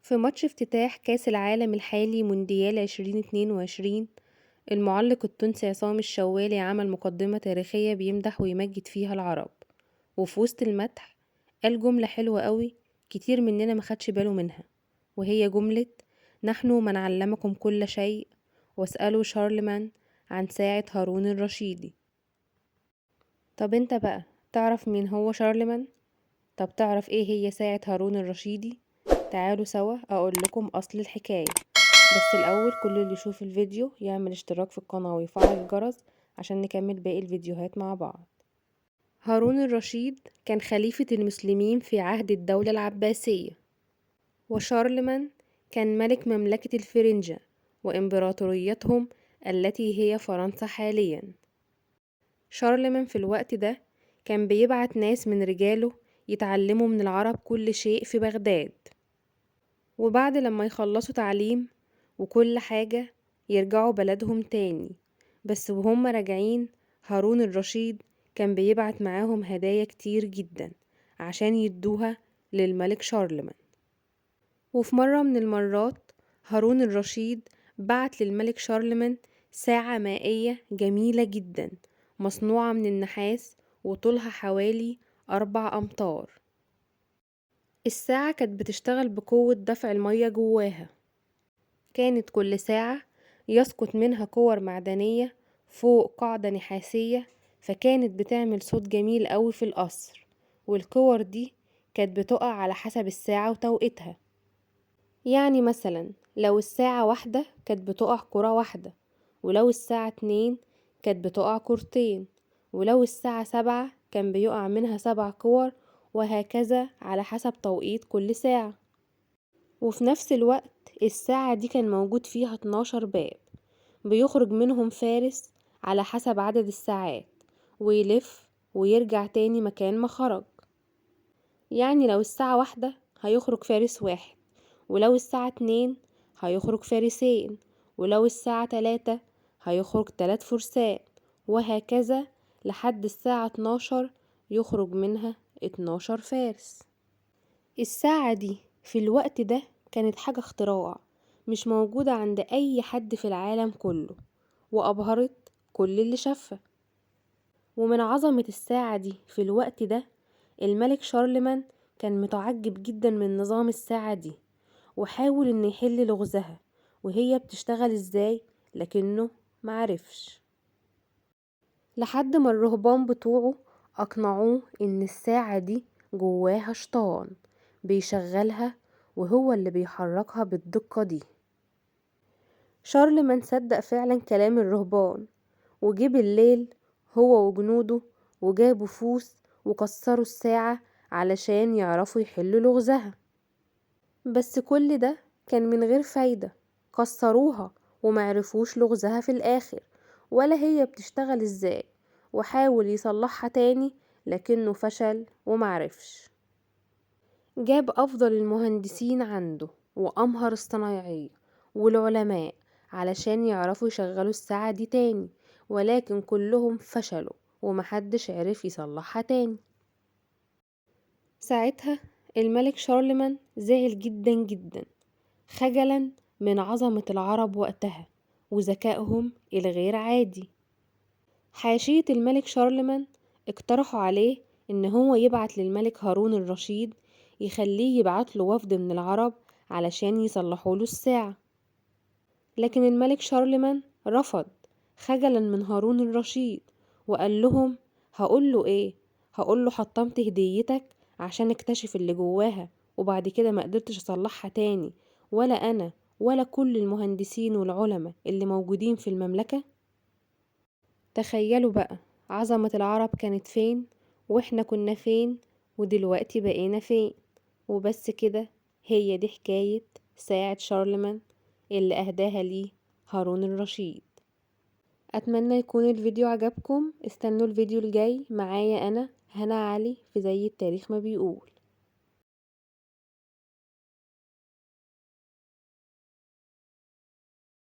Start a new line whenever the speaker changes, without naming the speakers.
في ماتش افتتاح كأس العالم الحالي مونديال 2022، المعلق التونسي عصام الشوالي عمل مقدمة تاريخية بيمدح ويمجد فيها العرب. وفي وسط المدح قال جملة حلوة قوي، كتير مننا مخدش باله منها، وهي جملة: نحن من علمكم كل شيء، واسألوا شارلمان عن ساعة هارون الرشيدي. طب انت بقى تعرف مين هو شارلمان؟ طب تعرف ايه هي ساعة هارون الرشيدي؟ تعالوا سوا اقول لكم اصل الحكاية. بس الاول كل اللي يشوف الفيديو يعمل اشتراك في القناة ويفعل الجرس عشان نكمل باقي الفيديوهات مع بعض. هارون الرشيد كان خليفة المسلمين في عهد الدولة العباسية، وشارلمان كان ملك مملكة الفرنجة وإمبراطوريتهم التي هي فرنسا حاليا. شارلمان في الوقت ده كان بيبعت ناس من رجاله يتعلموا من العرب كل شيء في بغداد، وبعد لما يخلصوا تعليم وكل حاجة يرجعوا بلدهم تاني. بس وهم راجعين هارون الرشيد كان بيبعت معاهم هدايا كتير جدا عشان يدوها للملك شارلمان. وفي مرة من المرات هارون الرشيد بعت للملك شارلمان ساعة مائية جميلة جدا مصنوعة من النحاس وطولها حوالي 4 أمتار. الساعة كانت بتشتغل بقوة دفع المية جواها، كانت كل ساعة يسقط منها كور معدنية فوق قاعدة نحاسية، فكانت بتعمل صوت جميل قوي في القصر. والكور دي كانت بتقع على حسب الساعة وتوقيتها، يعني مثلا لو الساعة 1 كانت بتقع كرة واحدة، ولو الساعة 2 كانت بتقع كورتين، ولو الساعة 7 كان بيقع منها 7 كور، وهكذا على حسب توقيت كل ساعة. وفي نفس الوقت الساعة دي كان موجود فيها 12 باب بيخرج منهم فارس على حسب عدد الساعات، ويلف ويرجع تاني مكان ما خرج. يعني لو الساعة 1 هيخرج فارس واحد، ولو الساعة 2 هيخرج فارسين، ولو الساعة 3 هيخرج 3 فرسان، وهكذا لحد الساعة 12 يخرج منها 12 فارس. الساعة دي في الوقت ده كانت حاجة اختراع مش موجودة عند أي حد في العالم كله، وأبهرت كل اللي شافها. ومن عظمة الساعة دي في الوقت ده الملك شارلمان كان متعجب جدا من نظام الساعة دي، وحاول إنه يحل لغزها وهي بتشتغل ازاي، لكنه معرفش. لحد ما الرهبان بتوعه أقنعوه إن الساعة دي جواها شيطان بيشغلها وهو اللي بيحركها بالدقة دي. شارلمان صدق فعلا كلام الرهبان، وجه بالليل هو وجنوده وجابوا فوس وكسروا الساعة علشان يعرفوا يحلوا لغزها. بس كل ده كان من غير فايدة، كسروها ومعرفوش لغزها في الآخر ولا هي بتشتغل ازاي، وحاول يصلحها تاني لكنه فشل ومعرفش. جاب أفضل المهندسين عنده وأمهر الصنايعية والعلماء علشان يعرفوا يشغلوا الساعة دي تاني، ولكن كلهم فشلوا ومحدش عرف يصلحها تاني. ساعتها الملك شارلمان زعل جدا جدا، خجلا من عظمة العرب وقتها وذكائهم الغير عادي. حاشية الملك شارلمان اقترحوا عليه ان هو يبعت للملك هارون الرشيد يخليه يبعت له وفد من العرب علشان يصلحوا له الساعة، لكن الملك شارلمان رفض خجلا من هارون الرشيد وقال لهم: هقول له ايه؟ هقول له حطمت هديتك عشان اكتشف اللي جواها وبعد كده ما قدرتش اصلحها تاني، ولا انا ولا كل المهندسين والعلماء اللي موجودين في المملكة؟ تخيلوا بقى عظمة العرب كانت فين واحنا كنا فين ودلوقتي بقينا فين. وبس كده، هي دي حكاية ساعة شارلمان اللي أهداها ليه هارون الرشيد. أتمنى يكون الفيديو عجبكم، استنوا الفيديو الجاي معايا أنا هنا علي في زي التاريخ ما بيقول.